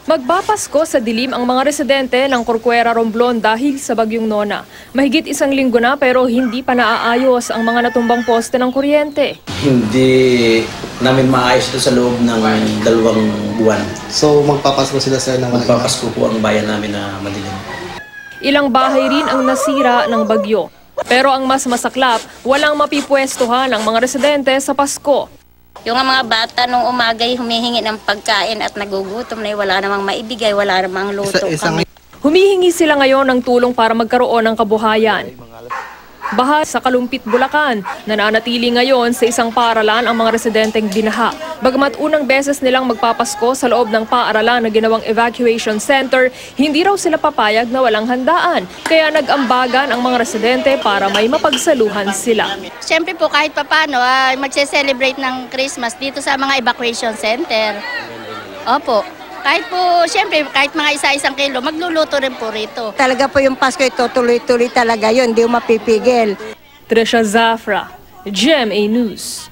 Magpapasko sa dilim ang mga residente ng Corcuera, Romblon dahil sa bagyong Nona. Mahigit isang linggo na pero hindi pa naaayos ang mga natumbang poste ng kuryente. Hindi namin maayos ito sa loob ng 2 buwan. So magpapasko sila sa ng Magpapasko po ang bayan namin na madilim. Ilang bahay rin ang nasira ng bagyo. Pero ang mas masaklap, walang mapipwestuhan ang mga residente sa Pasko. Yung mga bata nung umagay humihingi ng pagkain at nagugutom na wala namang maibigay, wala namang luto kami. Humihingi sila ngayon ng tulong para magkaroon ng kabuhayan. Baha sa Kalumpit, Bulacan, nananatili ngayon sa isang paaralan ang mga residenteng binaha. Bagamat unang beses nilang magpapasko sa loob ng paaralan na ginawang evacuation center, hindi raw sila papayag na walang handaan. Kaya nag-ambagan ang mga residente para may mapagsaluhan sila. Siyempre po kahit papano magse-celebrate ng Christmas dito sa mga evacuation center. Opo. Kahit po, siyempre, kahit mga isa-isang kilo, magluluto rin po rito. Talaga po yung Pasko ito, tuloy-tuloy talaga yun, hindi mo mapipigil. Trisha Zafra, GMA News.